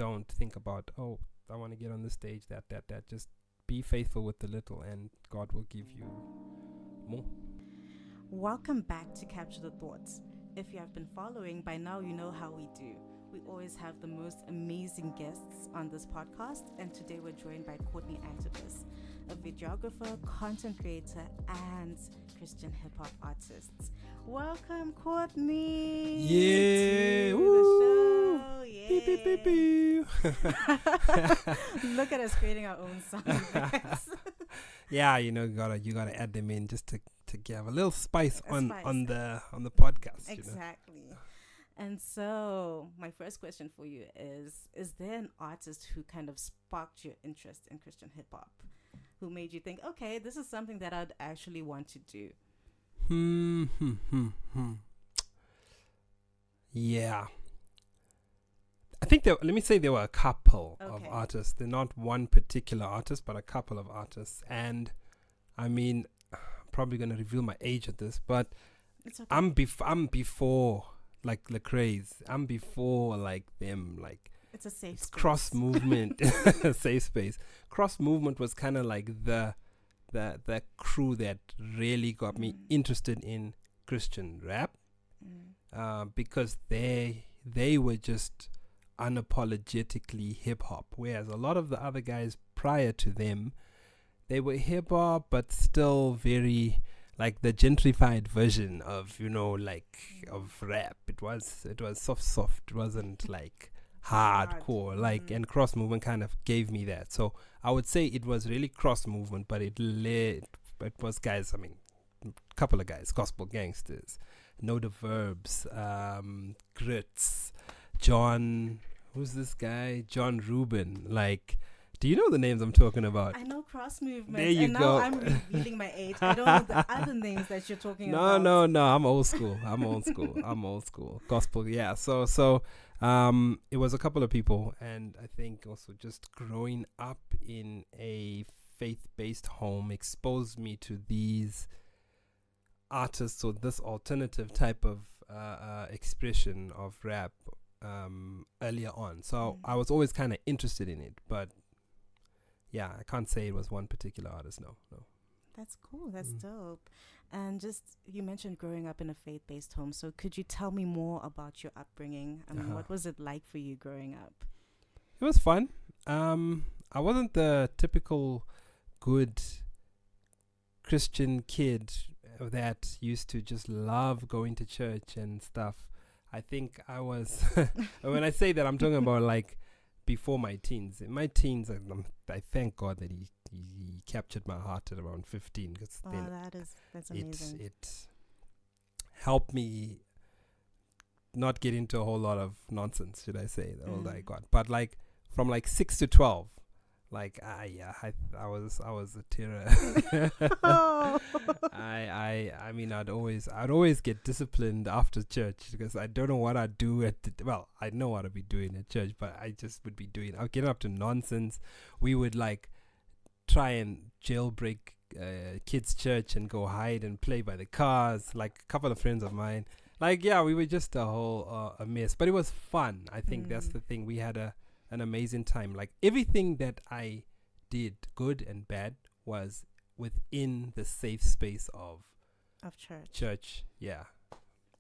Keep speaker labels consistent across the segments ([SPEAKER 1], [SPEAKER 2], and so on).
[SPEAKER 1] don't think about, oh, I want to get on the stage, that. Just be faithful with the little, and God will give you more.
[SPEAKER 2] Welcome back to Capture the Thoughts. If you have been following, by now you know how we do. We always have the most amazing guests on this podcast, and today we're joined by Courtney Antipas, a videographer, content creator, and Christian hip-hop artist. Welcome, Courtney!
[SPEAKER 1] Yeah!
[SPEAKER 2] To
[SPEAKER 1] Woo!
[SPEAKER 2] the show! Yeah.
[SPEAKER 1] Beep, beep, beep, beep.
[SPEAKER 2] Look at us creating our own sound effects.
[SPEAKER 1] Yeah, you gotta add them in just to give a little spice on the podcast.
[SPEAKER 2] Exactly. You know? And so my first question for you is there an artist who kind of sparked your interest in Christian hip hop, who made you think, okay, this is something that I'd actually want to do?
[SPEAKER 1] Yeah. I think let me say there were a couple of artists. They're not one particular artist, but a couple of artists. And I mean, I'm probably going to reveal my age at this, but
[SPEAKER 2] it's okay.
[SPEAKER 1] I'm before like Lecrae's. I'm before like them. Like
[SPEAKER 2] it's a safe space.
[SPEAKER 1] Cross movement, safe space. Cross movement was kind of like the crew that really got me interested in Christian rap, because they were just unapologetically hip hop, whereas a lot of the other guys prior to them, they were hip hop but still very like the gentrified version of of rap. It was soft. It wasn't like hardcore like, and cross movement kind of gave me that. So I would say it was really cross movement, but it was guys, I mean, a couple of guys, Gospel Gangsters, Know the Verbs, Grits, John, who's this guy? John Rubin. Like, do you know the names I'm talking about?
[SPEAKER 2] I know cross movement.
[SPEAKER 1] There you
[SPEAKER 2] and
[SPEAKER 1] go.
[SPEAKER 2] Now I'm revealing my age. I don't know the other names that you're talking about.
[SPEAKER 1] No. I'm old school. I'm old school. Gospel. Yeah. So it was a couple of people, and I think also just growing up in a faith-based home exposed me to these artists or this alternative type of expression of rap earlier on. So I was always kind of interested in it, but yeah, I can't say it was one particular artist. No.
[SPEAKER 2] That's cool. That's dope. And just, you mentioned growing up in a faith-based home. So could you tell me more about your upbringing? I mean, what was it like for you growing up?
[SPEAKER 1] It was fun. I wasn't the typical good Christian kid that used to just love going to church and stuff. I think I was, when I say that, I'm talking about like before my teens. In my teens, I thank God that he captured my heart at around 15, because
[SPEAKER 2] that's amazing.
[SPEAKER 1] It helped me not get into a whole lot of nonsense, should I say, the older I got. But like from like 6 to 12, like I was a terror. I mean, I'd always get disciplined after church, because I don't know what I'd do I know what I'd be doing at church, but I just would be I'd get up to nonsense. We would like try and jailbreak kids' church and go hide and play by the cars, like a couple of friends of mine. Like, yeah, we were just a whole a mess, but it was fun. I think that's the thing. We had an amazing time. Like, everything that I did, good and bad, was within the safe space of church. Yeah.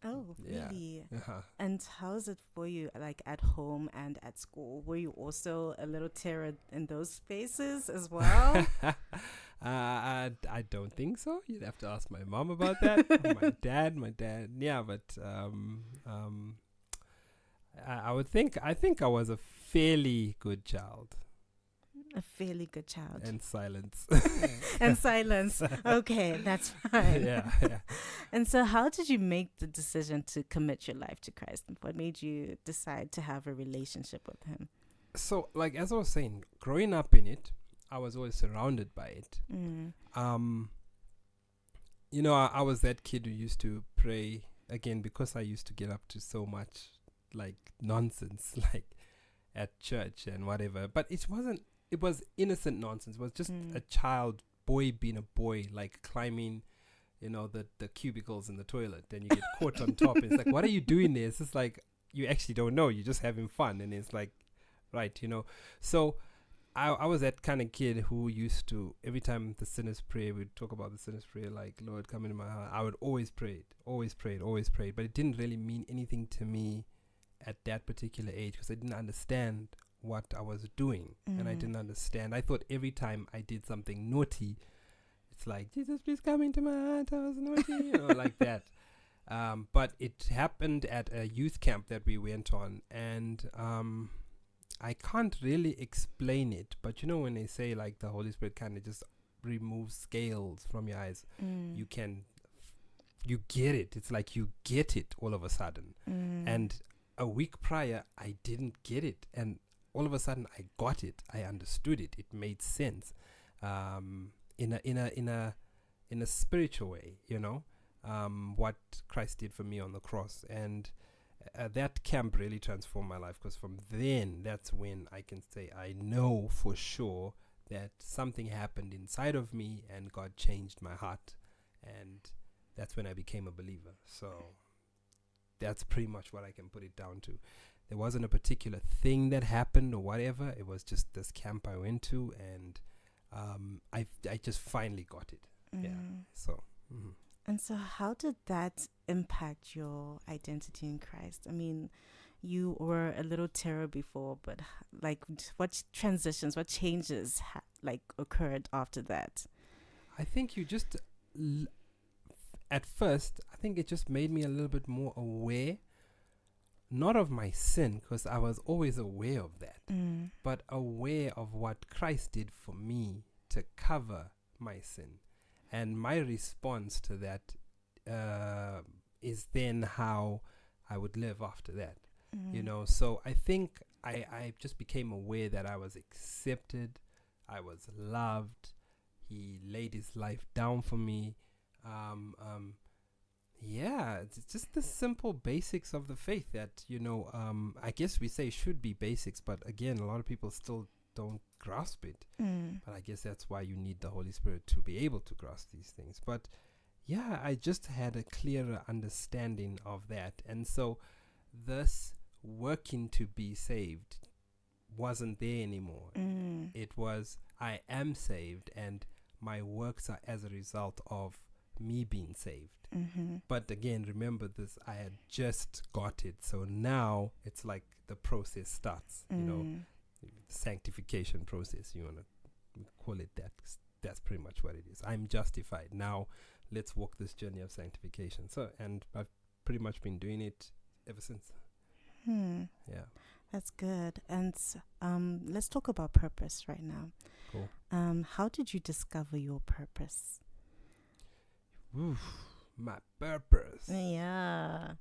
[SPEAKER 2] Oh, really?
[SPEAKER 1] Uh-huh.
[SPEAKER 2] And how is it for you, like at home and at school? Were you also a little terror in those spaces as well?
[SPEAKER 1] I don't think so. You'd have to ask my mom about that. my dad. Yeah, but I think I was a fairly good child.
[SPEAKER 2] A fairly good child.
[SPEAKER 1] And silence.
[SPEAKER 2] And silence. Okay, that's fine.
[SPEAKER 1] Yeah.
[SPEAKER 2] And so how did you make the decision to commit your life to Christ? What made you decide to have a relationship with him?
[SPEAKER 1] So, like, as I was saying, growing up in it, I was always surrounded by it. I was that kid who used to pray, again, because I used to get up to so much, like, nonsense, like, at church and whatever. But it was innocent nonsense. It was just a boy being a boy, like climbing, the cubicles in the toilet. Then you get caught on top. It's like, what are you doing there? It's just like, you actually don't know. You're just having fun. And it's like, right? So I was that kind of kid who used to, every time the sinner's prayer, we'd talk about the sinner's prayer, like, Lord, come into my heart. I would always pray it, always pray it, always pray it. But it didn't really mean anything to me at that particular age because I didn't understand what I was doing. And I didn't understand. I thought every time I did something naughty, it's like, Jesus, please come into my heart. I was naughty, like that. But it happened at a youth camp that we went on. And I can't really explain it, but when they say like the Holy Spirit kind of just removes scales from your eyes, you get it. It's like you get it all of a sudden. And a week prior, I didn't get it, and all of a sudden I got it. I understood it. It made sense, in a spiritual way. What Christ did for me on the cross, and that camp really transformed my life, because from then, that's when I can say I know for sure that something happened inside of me and God changed my heart, and that's when I became a believer. So that's pretty much what I can put it down to. There wasn't a particular thing that happened or whatever. It was just this camp I went to, and I just finally got it. Yeah. So.
[SPEAKER 2] And so how did that impact your identity in Christ? I mean, you were a little terror before, but like what transitions, what changes occurred after that?
[SPEAKER 1] I think you just, at first, I think it just made me a little bit more aware, not of my sin, because I was always aware of that, but aware of what Christ did for me to cover my sin. And my response to that is then how I would live after that. So I think I just became aware that I was accepted, I was loved. He laid his life down for me. It's just the simple basics of the faith that, I guess we say should be basics, but again, a lot of people still don't grasp it. But I guess that's why you need the Holy Spirit to be able to grasp these things. But yeah, I just had a clearer understanding of that. And so this working to be saved wasn't there anymore. It was, I am saved, and my works are as a result of me being saved. But again, remember this, I had just got it. So now it's like the process starts, sanctification process, you want to call it that. That's pretty much what it is. I'm justified. Now let's walk this journey of sanctification. So, and I've pretty much been doing it ever since. Yeah.
[SPEAKER 2] That's good. And let's talk about purpose right now.
[SPEAKER 1] Cool.
[SPEAKER 2] How did you discover your purpose?
[SPEAKER 1] My purpose.
[SPEAKER 2] Yeah.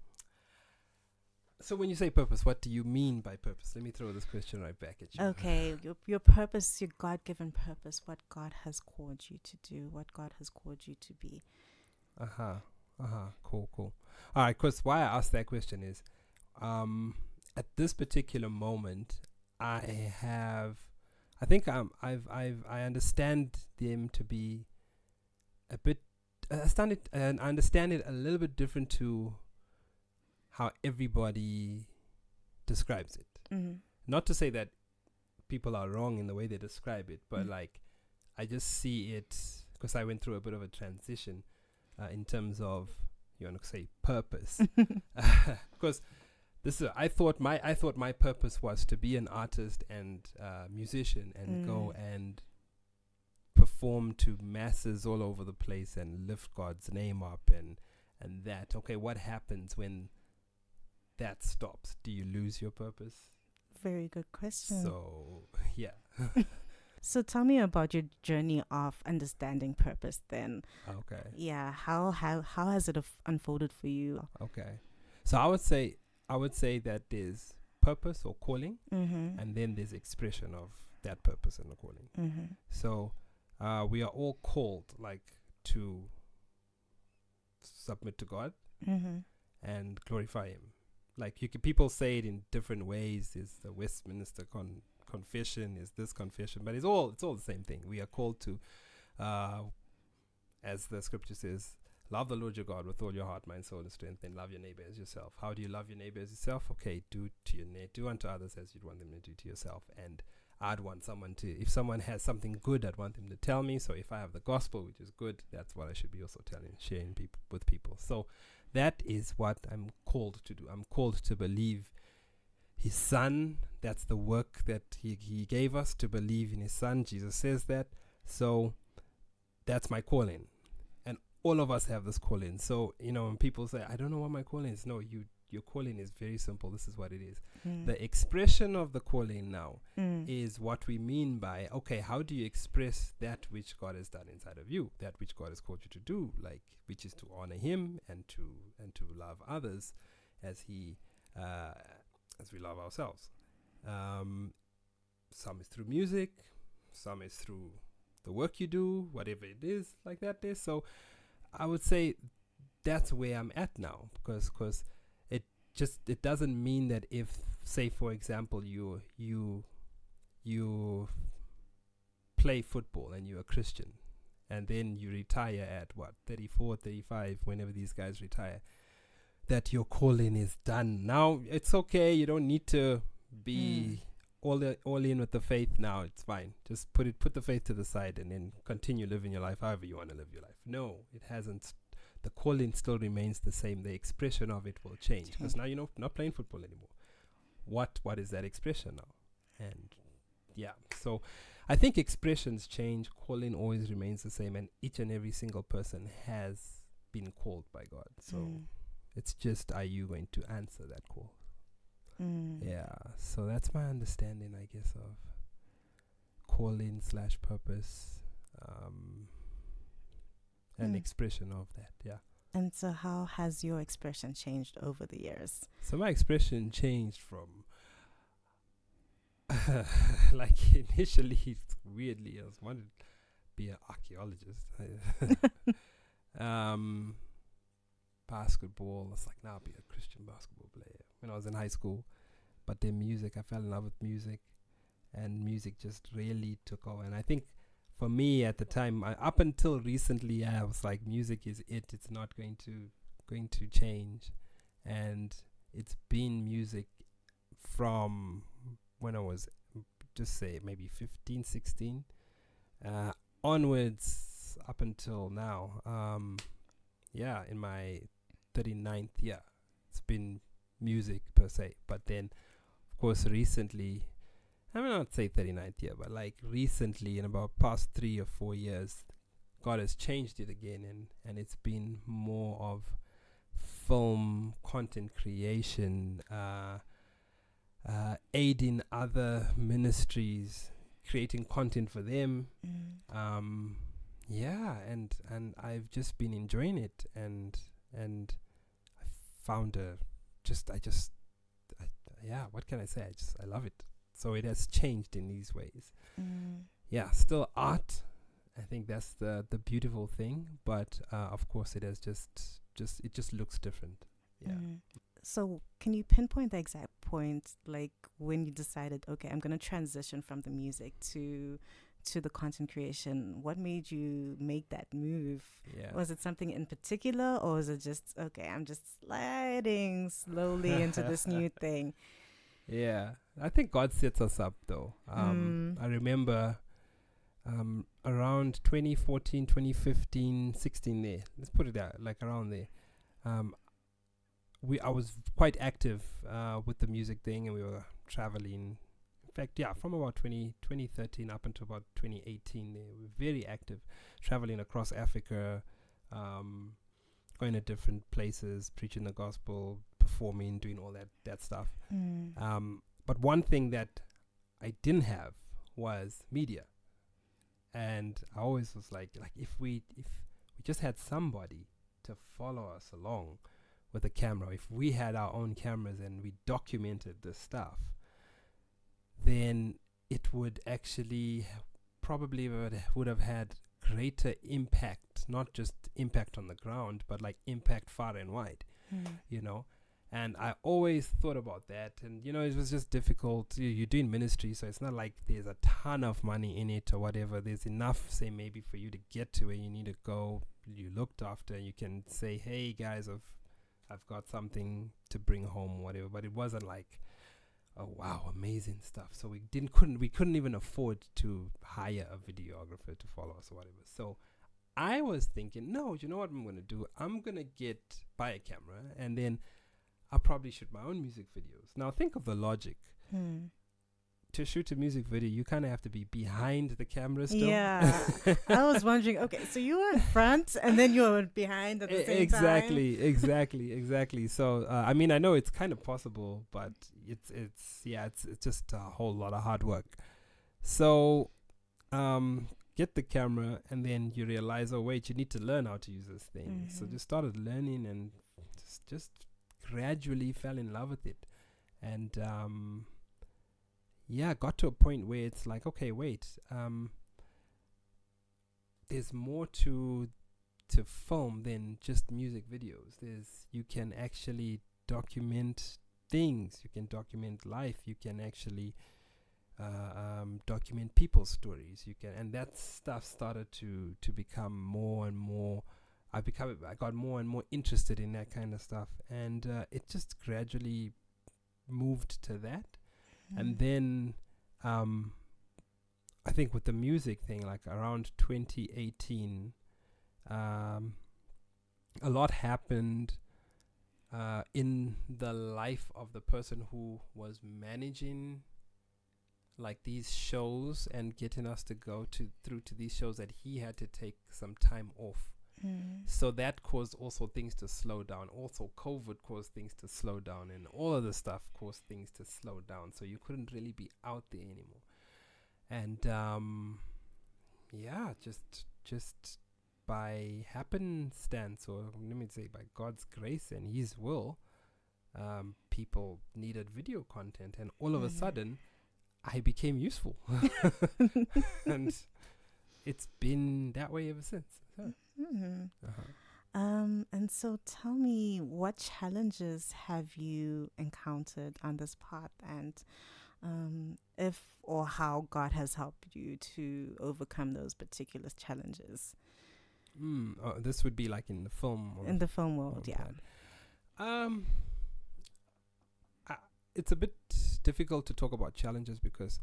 [SPEAKER 1] So when you say purpose, what do you mean by purpose? Let me throw this question right back at you.
[SPEAKER 2] Okay, your purpose, your God-given purpose, what God has called you to do, what God has called you to be.
[SPEAKER 1] Cool. All right, because why I asked that question is, at this particular moment, I understand them to be a bit. I understand it a little bit different to how everybody describes it. Not to say that people are wrong in the way they describe it, but like I just see it because I went through a bit of a transition in terms of, you want to say, purpose. Because I thought my purpose was to be an artist and musician and go and perform to masses all over the place and lift God's name up and that. Okay, what happens when that stops? Do you lose your purpose?
[SPEAKER 2] Very good question.
[SPEAKER 1] So, yeah.
[SPEAKER 2] So tell me about your journey of understanding purpose then.
[SPEAKER 1] Okay.
[SPEAKER 2] Yeah, how has it unfolded for you?
[SPEAKER 1] Okay. So I would say that there's purpose or calling, and then there's expression of that purpose and the calling. So we are all called to submit to God and glorify Him. People say it in different ways. Is the Westminster confession? Is this confession? But it's all the same thing. We are called to, as the scripture says, love the Lord your God with all your heart, mind, soul, and strength, and love your neighbor as yourself. How do you love your neighbor as yourself? Okay, do unto others as you'd want them to do to yourself. And I'd want someone to, if someone has something good, I'd want them to tell me. So if I have the gospel, which is good, that's what I should be also sharing with people. So that is what I'm called to do. I'm called to believe his son. That's the work that he gave us, to believe in his son. Jesus says that. So that's my calling. And all of us have this calling. So, when people say, I don't know what my calling is. No, your calling is very simple. This is what it is. The expression of the calling now is what we mean by, okay, how do you express that which God has done inside of you, that which God has called you to do, like, which is to honor him and to love others as we love ourselves. Some is through music, some is through the work you do, whatever it is, like that is. So I would say that's where I'm at now, because it doesn't mean that if, say for example, you play football and you're a Christian and then you retire at 34, 35, whenever these guys retire, that your calling is done. Now it's okay, you don't need to be all in with the faith now. It's fine, just put the faith to the side and then continue living your life however you want to live your life. No, it hasn't. The calling still remains the same. The expression of it will change, because now you're not playing football anymore. What is that expression now? And so I think expressions change, calling always remains the same, and each and every single person has been called by God. So it's just, are you going to answer that call? Yeah, so that's my understanding, I guess, of calling / purpose, and expression of that. Yeah.
[SPEAKER 2] And so how has your expression changed over the years? So
[SPEAKER 1] my expression changed from like initially, weirdly, I wanted to be an archaeologist. Basketball, I was like, now I'll be a Christian basketball player when I was in high school. But then music, I fell in love with music, and music just really took over. And I think for me at the time, up until recently, I was like, music is it. It's not going to change. And it's been music from when I was, just say, maybe 15, 16, onwards up until now. In my 39th year, it's been music per se. But then, of course, recently, I will not say 39th year, but like recently, in about past 3 or 4 years, God has changed it again, and it's been more of film content creation, aiding other ministries, creating content for them. And I've just been enjoying it, and I found what can I say? I love it. So it has changed in these ways. Still art. I think that's the beautiful thing, but of course it has just looks different. Yeah.
[SPEAKER 2] So can you pinpoint the exact point, like when you decided, okay, I'm going to transition from the music to the content creation? What made you make that move?
[SPEAKER 1] Yeah.
[SPEAKER 2] Was it something in particular, or was it just, okay, I'm just sliding slowly into this new thing?
[SPEAKER 1] Yeah, I think God sets us up though. I remember around 2014, 2015, 16 there. Let's put it out, like around there. I was quite active with the music thing, and we were traveling. In fact, from about 2013 up until about 2018, we were very active, traveling across Africa, going to different places, preaching the gospel, performing, doing all that stuff. But one thing that I didn't have was media, and I always was like if we just had somebody to follow us along with a camera, if we had our own cameras and we documented this stuff, then it would actually probably would have had greater impact, not just impact on the ground, but like impact far and wide, And I always thought about that. And, it was just difficult. You're doing ministry, so it's not like there's a ton of money in it or whatever. There's enough, say, maybe for you to get to where you need to go. You looked after, and you can say, hey, guys, I've got something to bring home or whatever. But it wasn't like, oh, wow, amazing stuff. So we couldn't even afford to hire a videographer to follow us or whatever. So I was thinking, no, you know what I'm going to do? I'm going to buy a camera, and then I'll probably shoot my own music videos. Now, think of the logic. To shoot a music video, you kind of have to be behind the camera still.
[SPEAKER 2] Yeah. I was wondering, okay, so you were in front and then you were behind at the same time.
[SPEAKER 1] Exactly. So, I mean, I know it's kind of possible, but it's just a whole lot of hard work. So, get the camera, and then you realize, oh, wait, you need to learn how to use this thing. So just started learning, and just gradually fell in love with it. And got to a point where it's like, okay, wait, there's more to film than just music videos. You can actually document things, you can document life, you can actually document people's stories, and that stuff started to become more and more. I got more and more interested in that kind of stuff, and it just gradually moved to that. And then I think with the music thing, like around 2018, a lot happened in the life of the person who was managing like these shows and getting us to go through to these shows, that he had to take some time off. So that caused also things to slow down. Also, COVID caused things to slow down, and all of the stuff caused things to slow down. So you couldn't really be out there anymore. And just by happenstance, or let me say by God's grace and His will, people needed video content, and all of a sudden, I became useful, and it's been that way ever since. So.
[SPEAKER 2] And so tell me, what challenges have you encountered on this path, and if or how God has helped you to overcome those particular challenges?
[SPEAKER 1] This would be like in the film.
[SPEAKER 2] In the film world, yeah.
[SPEAKER 1] It's a bit difficult to talk about challenges because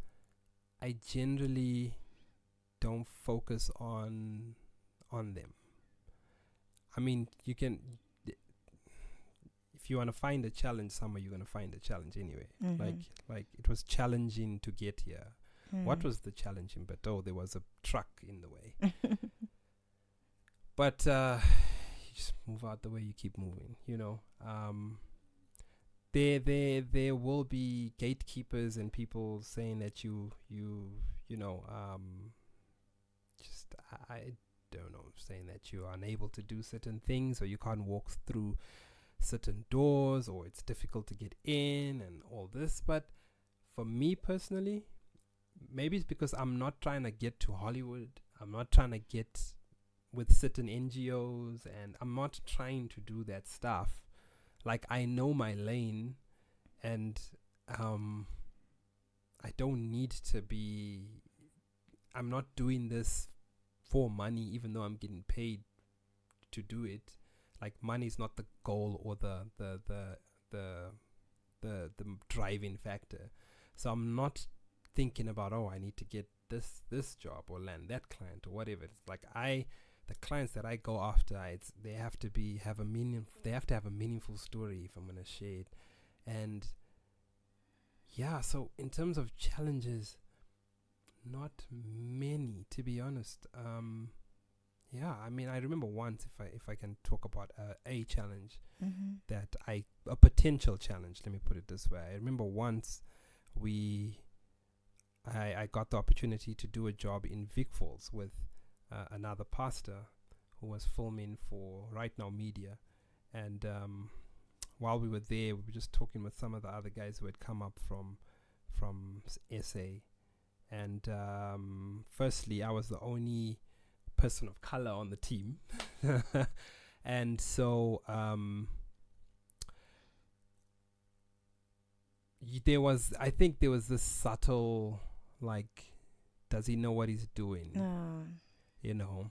[SPEAKER 1] I generally don't focus on them. I mean, you can, if you want to find a challenge somewhere, you're going to find a challenge anyway. Like it was challenging to get here. What was the challenging bit? Oh, there was a truck in the way. But you just move out the way, you keep moving, There will be gatekeepers and people saying that I don't know, saying that you are unable to do certain things, or you can't walk through certain doors, or it's difficult to get in and all this. But for me personally, maybe it's because I'm not trying to get to Hollywood. I'm not trying to get with certain NGOs, and I'm not trying to do that stuff. Like, I know my lane, and I don't need to be, I'm not doing this for money, even though I'm getting paid to do it. Like, money is not the goal or the driving factor. So I'm not thinking about, oh, I need to get this job or land that client or whatever. It's like the clients that I go after, they have to have a meaningful story if I'm gonna share it. And yeah, so in terms of challenges, not many, to be honest. I mean, I remember once, if I can talk about a challenge, a potential challenge, let me put it this way. I remember once I got the opportunity to do a job in Vic Falls with another pastor who was filming for Right Now Media. And while we were there, we were just talking with some of the other guys who had come up from SA. And firstly, I was the only person of color on the team. And so I think there was this subtle, like, does he know what he's doing?
[SPEAKER 2] No.
[SPEAKER 1] You know,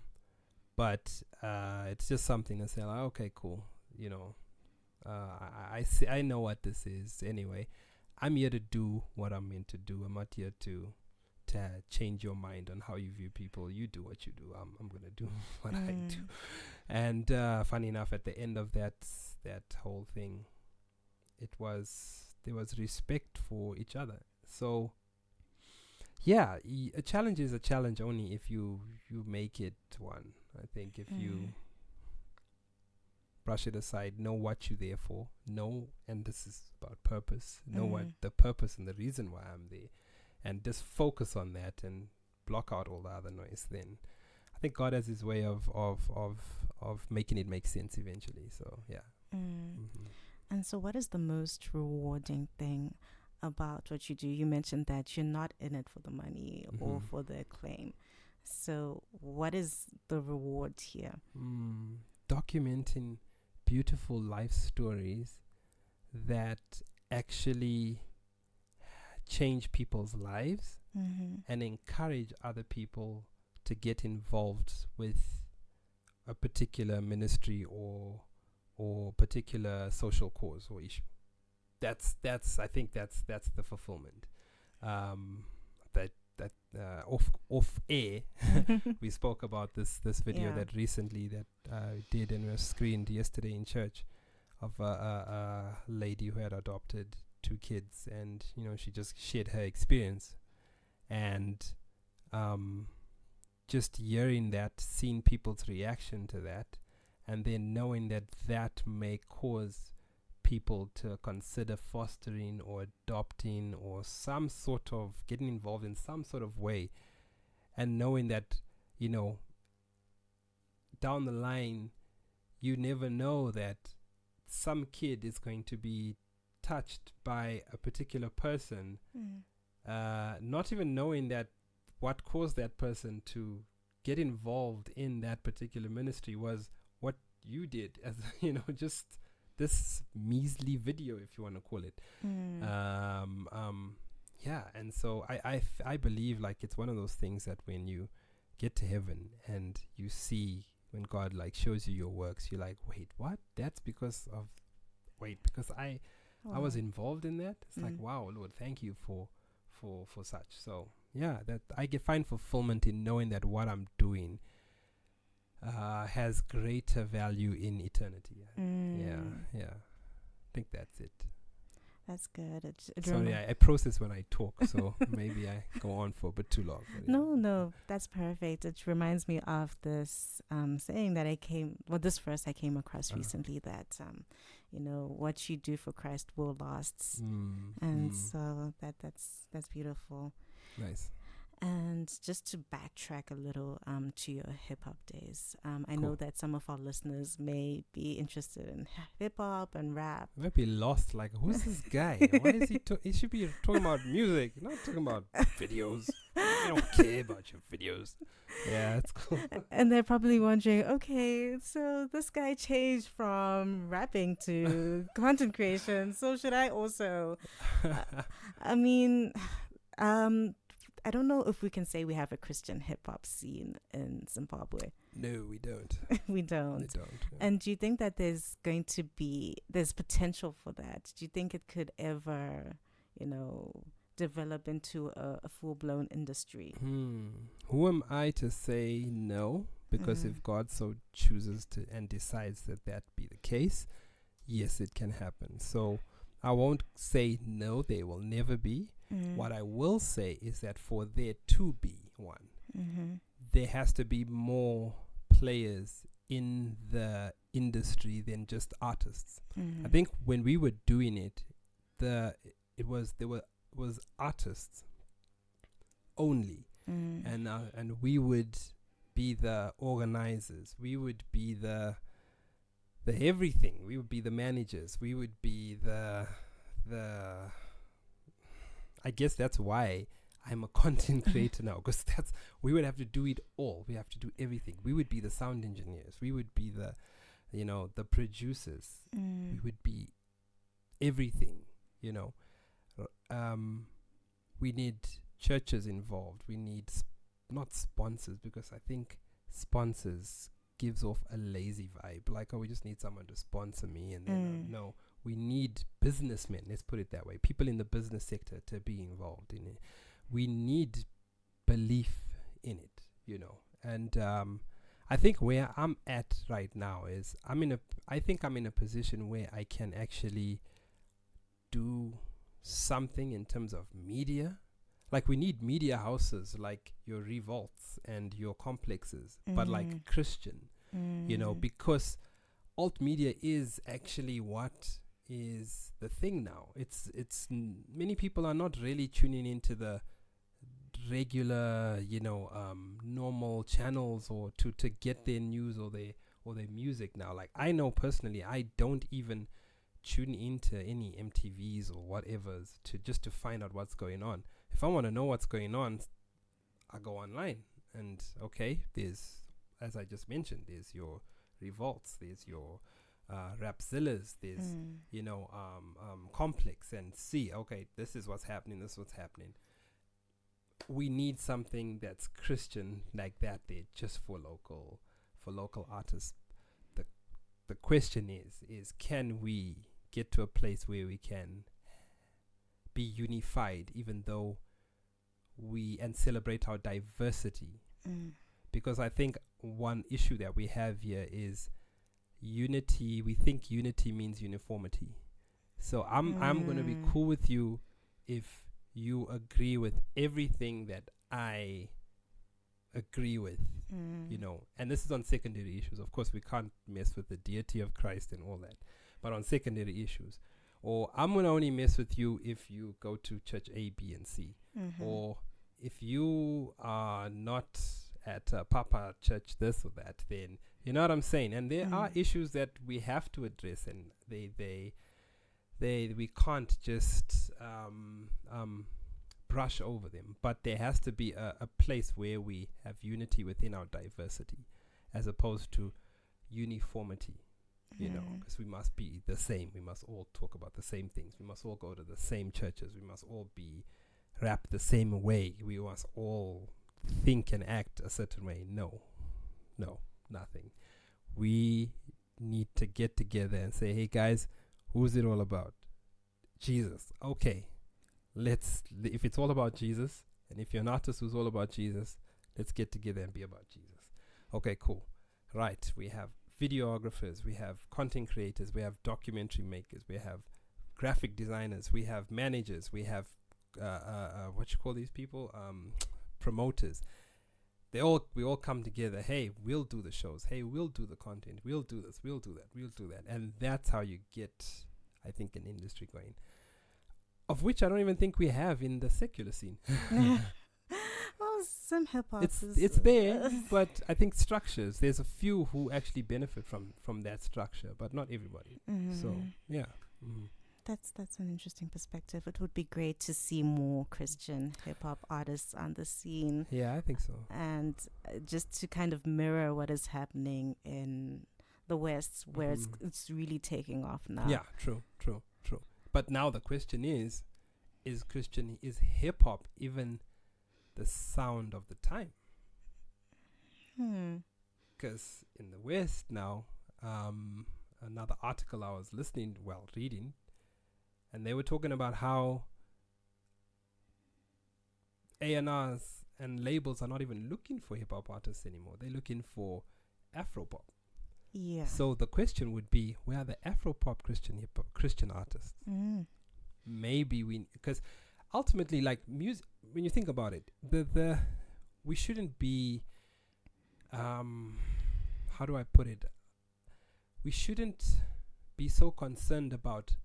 [SPEAKER 1] but it's just something to say, like, okay, cool. You know, I see, I know what this is anyway. I'm here to do what I'm meant to do. I'm not here to change your mind on how you view people. You do what you do. I'm gonna do what I do. And funny enough, at the end of that whole thing, there was respect for each other. So yeah, a challenge is a challenge only if you make it one. I think if you brush it aside, know what you're there for, know, and this is about purpose, know what the purpose and the reason why I'm there, and just focus on that and block out all the other noise, then I think God has his way of making it make sense eventually. So yeah.
[SPEAKER 2] And so what is the most rewarding thing about what you do? You mentioned that you're not in it for the money or for the acclaim. So what is the reward here?
[SPEAKER 1] Documenting beautiful life stories that actually change people's lives and encourage other people to get involved with a particular ministry or particular social cause or issue. That's I think that's the fulfillment. Off air we spoke about this video that recently that did and was screened yesterday in church of a lady who had adopted 2 kids, and you know, she just shared her experience, and just hearing that, seeing people's reaction to that, and then knowing that may cause people to consider fostering or adopting or some sort of getting involved in some sort of way, and knowing that, you know, down the line you never know that some kid is going to be touched by a particular person, not even knowing that what caused that person to get involved in that particular ministry was what you did, as you know, just this measly video, if you want to call it. Yeah, and so I believe, like, it's one of those things that when you get to heaven and you see when God like shows you your works, you're like, wait, what? That's because I was involved in that. It's like, wow, Lord, thank you for such. So yeah, that I find fulfillment in knowing that what I'm doing has greater value in eternity. Yeah. I think that's it.
[SPEAKER 2] That's good.
[SPEAKER 1] Sorry, I process when I talk, so maybe I go on for a bit too long.
[SPEAKER 2] No, that's perfect. It reminds me of this saying that this verse I came across recently, that you know, what you do for Christ will last. So that's beautiful.
[SPEAKER 1] Nice.
[SPEAKER 2] And just to backtrack a little to your hip-hop days, I know that some of our listeners may be interested in hip-hop and rap.
[SPEAKER 1] Might be lost, like, who's this guy? Why is he should be talking about music, not talking about videos. I don't care about your videos. Yeah, that's cool.
[SPEAKER 2] And they're probably wondering, okay, so this guy changed from rapping to content creation, so should I also? I mean, I don't know if we can say we have a Christian hip-hop scene in Zimbabwe.
[SPEAKER 1] No, we don't.
[SPEAKER 2] We don't.
[SPEAKER 1] We don't. Yeah.
[SPEAKER 2] And do you think that there's potential for that? Do you think it could ever, you know, develop into a full-blown industry?
[SPEAKER 1] Who am I to say no? Because if God so chooses to and decides that be the case, yes, it can happen. So I won't say no, there will never be. What I will say is that for there to be one, there has to be more players in the industry than just artists. I think when we were doing it, there was artists only, and we would be the organizers, we would be the everything, we would be the managers, we would be the I guess that's why I'm a content creator now, because we would have to do it all. We have to do everything. We would be the sound engineers. We would be the producers. We would be everything, we need churches involved. We need not sponsors, because I think sponsors gives off a lazy vibe. Like, oh, we just need someone to sponsor me, and then no, we need businessmen. Let's put it that way. People in the business sector to be involved in it. We need belief in it, And I think where I'm at right now is I think I'm in a position where I can actually do something in terms of media. Like, we need media houses like your Revolts and your Complexes, but like Christian, because alt media is actually what is the thing now. Many people are not really tuning into the regular, normal channels or to get their news or their music now. Like, I know personally, I don't even tune into any MTVs or whatever's to find out what's going on. If I want to know what's going on, I go online, and okay, there's, as I just mentioned, there's your Revolts, there's your Rapzillas, there's Complex, and see, okay, this is what's happening. We need something that's Christian like that there, just for local artists. The question is can we get to a place where we can be unified, even though and celebrate our diversity? Because I think one issue that we have here is unity. We think unity means uniformity. So I'm going to be cool with you if you agree with everything that I agree with, and this is on secondary issues. Of course, we can't mess with the deity of Christ and all that, but on secondary issues. Or I'm going to only mess with you if you go to church A, B, and C. Or if you are not at Papa church this or that, then you know what I'm saying. And there are issues that we have to address, and we can't just brush over them. But there has to be a place where we have unity within our diversity, as opposed to uniformity. Because we must be the same. We must all talk about the same things. We must all go to the same churches. We must all be rap the same way. We must all think and act a certain way. No, nothing. We need to get together and say, hey guys, who's it all about? Jesus. Okay, if it's all about Jesus, and if you're an artist who's all about Jesus, let's get together and be about Jesus. Okay, cool. Right, we have videographers, we have content creators, we have documentary makers, we have graphic designers, we have managers, we have what you call these people, promoters. We all come together. Hey, we'll do the shows. Hey, we'll do the content. We'll do this. We'll do that. And that's how you get, I think, an industry going, of which I don't even think we have in the secular scene.
[SPEAKER 2] Well, some hip hop.
[SPEAKER 1] It's there, but I think structures. There's a few who actually benefit from that structure, but not everybody. So yeah.
[SPEAKER 2] That's an interesting perspective. It would be great to see more Christian hip hop artists on the scene.
[SPEAKER 1] Yeah, I think so.
[SPEAKER 2] And just to kind of mirror what is happening in the West, where it's really taking off now.
[SPEAKER 1] Yeah, true. But now the question is hip hop even the sound of the time? Because in the West now, another article I was reading, and they were talking about how A&Rs and labels are not even looking for hip hop artists anymore. They're looking for Afropop.
[SPEAKER 2] Yeah.
[SPEAKER 1] So the question would be, where are the Afropop Christian artists? Maybe because ultimately, like music, when you think about it, we shouldn't be, how do I put it? We shouldn't be so concerned about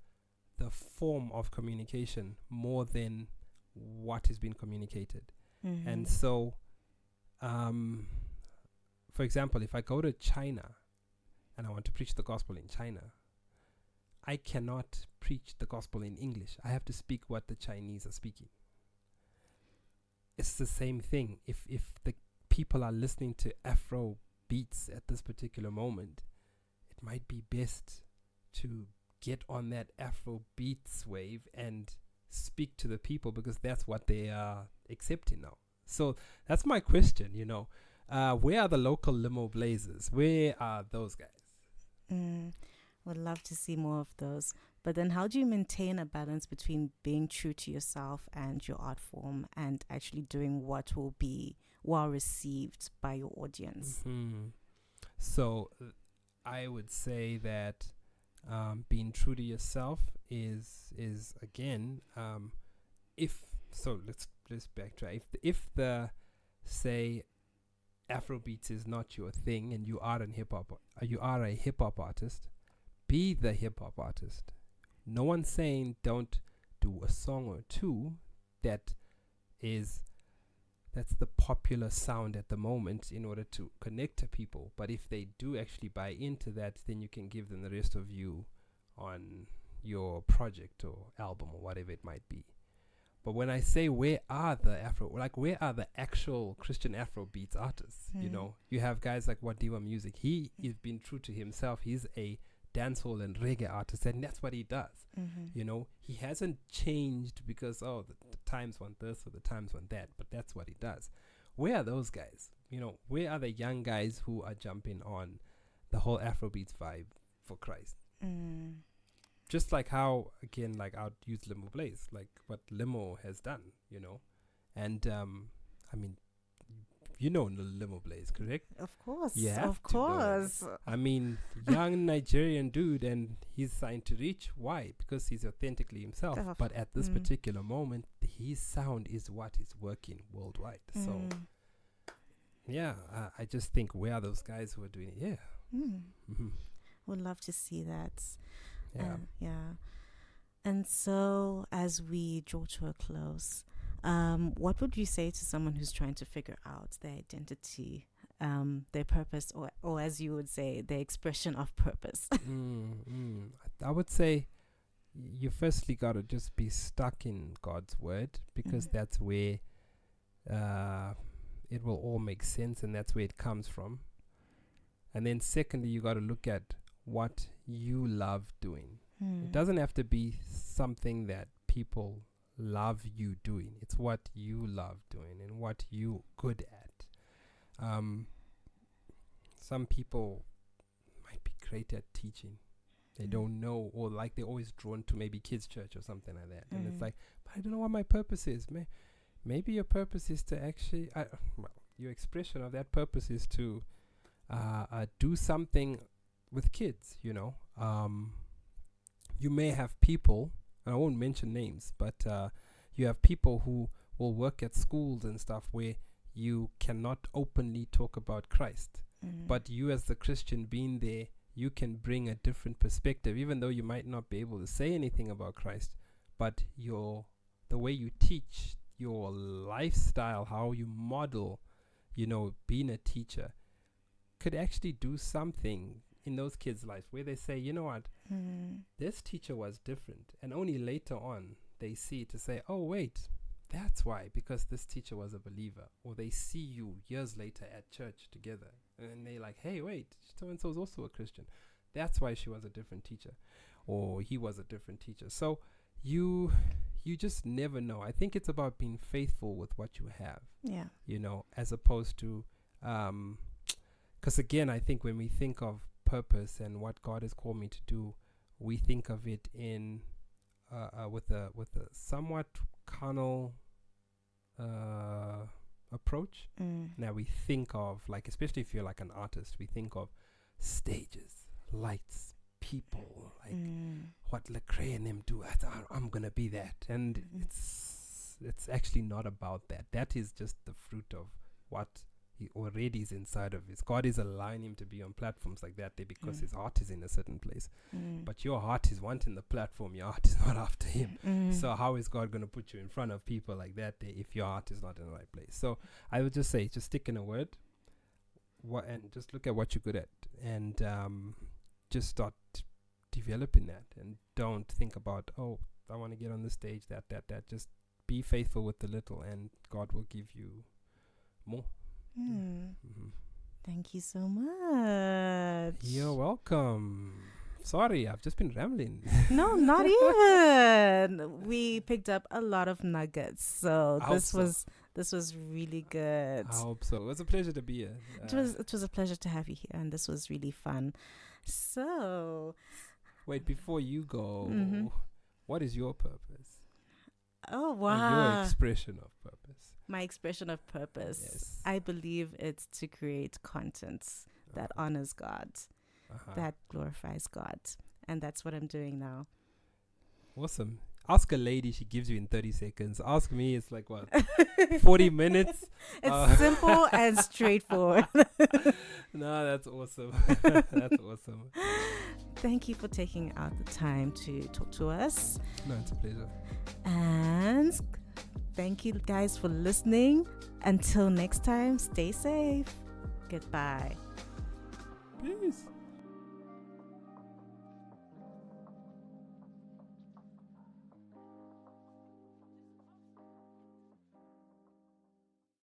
[SPEAKER 1] the form of communication more than what is being communicated. And so, for example, if I go to China and I want to preach the gospel in China, I cannot preach the gospel in English. I have to speak what the Chinese are speaking. It's the same thing. If the people are listening to Afro beats at this particular moment, it might be best to get on that Afro beats wave and speak to the people because that's what they are accepting now. So that's my question, where are the local limo blazers? Where are those guys?
[SPEAKER 2] Would love to see more of those. But then how do you maintain a balance between being true to yourself and your art form and actually doing what will be well received by your audience?
[SPEAKER 1] So I would say that being true to yourself is again, let's backtrack. If the say Afrobeats is not your thing and you are a hip hop artist, be the hip hop artist. No one's saying don't do a song or two that's the popular sound at the moment in order to connect to people. But if they do actually buy into that, then you can give them the rest of you on your project or album or whatever it might be. But when I say where are the actual Christian Afrobeats artists? You have guys like Wadiwa Music. He is been true to himself. He's a dancehall and reggae artist, and that's what he does. He hasn't changed because the times want this or the times want that, but that's what he does. Where are those guys? Where are the young guys who are jumping on the whole Afrobeats vibe for Christ? Just like how, again, like I'd use Limo Blaze, like what Limo has done, and I mean, Limo Blaze, correct?
[SPEAKER 2] Of course,
[SPEAKER 1] of course. I mean, young Nigerian dude, and he's signed to Reach. Why? Because he's authentically himself. But at this particular moment, his sound is what is working worldwide. So, I just think, where are those guys who are doing it?
[SPEAKER 2] Would love to see that. And so, as we draw to a close, what would you say to someone who's trying to figure out their identity, their purpose, or as you would say, their expression of purpose?
[SPEAKER 1] I would say you firstly got to just be stuck in God's word, because that's where it will all make sense, and that's where it comes from. And then secondly, you got to look at what you love doing. It doesn't have to be something that people love you doing. It's what you love doing and what you good at. Some people might be great at teaching. They don't know, or like they're always drawn to maybe kids' church or something like that. And it's like, but I don't know what my purpose is. Maybe your purpose is to actually, your expression of that purpose is to do something with kids, you may have people, and I won't mention names, but you have people who will work at schools and stuff where you cannot openly talk about Christ. But you as the Christian being there, you can bring a different perspective, even though you might not be able to say anything about Christ. But the way you teach, your lifestyle, how you model, being a teacher, could actually do something in those kids' lives where they say, you know what, this teacher was different. And only later on they see to say, oh, wait, that's why, because this teacher was a believer. Or they see you years later at church together, and they're like, hey, wait, so-and-so is also a Christian. That's why she was a different teacher, or he was a different teacher. So you just never know. I think it's about being faithful with what you have, as opposed to, because again, I think when we think of purpose and what God has called me to do, we think of it in with a somewhat carnal approach. Now we think of, like, especially if you're like an artist, we think of stages, lights, people, like what Lecrae and them do. I'm gonna be that, and it's actually not about that. That is just the fruit of what he already is inside of his. God is allowing him to be on platforms like that there because his heart is in a certain place. But your heart is wanting the platform. Your heart is not after him. So how is God going to put you in front of people like that there if your heart is not in the right place? So I would just say, just stick in a word, and just look at what you're good at, and just start developing that, and don't think about, oh, I want to get on the stage, that. Just be faithful with the little, and God will give you more.
[SPEAKER 2] Thank you so much.
[SPEAKER 1] You're welcome. Sorry, I've just been rambling.
[SPEAKER 2] No, not even. We picked up a lot of nuggets. So this was really good.
[SPEAKER 1] I hope so. It was a pleasure to be here.
[SPEAKER 2] It was a pleasure to have you here, and this was really fun. So
[SPEAKER 1] wait, before you go, what is your purpose?
[SPEAKER 2] Oh,
[SPEAKER 1] Or
[SPEAKER 2] wow.
[SPEAKER 1] your expression of purpose?
[SPEAKER 2] My expression of purpose.
[SPEAKER 1] Yes.
[SPEAKER 2] I believe it's to create content that honors God, that glorifies God. And that's what I'm doing now.
[SPEAKER 1] Awesome. Ask a lady, she gives you in 30 seconds. Ask me, it's like what? 40 minutes?
[SPEAKER 2] It's simple and straightforward.
[SPEAKER 1] No, that's awesome. That's awesome.
[SPEAKER 2] Thank you for taking out the time to talk to us.
[SPEAKER 1] No, it's a pleasure.
[SPEAKER 2] And thank you guys for listening. Until next time, stay safe. Goodbye.
[SPEAKER 1] Peace.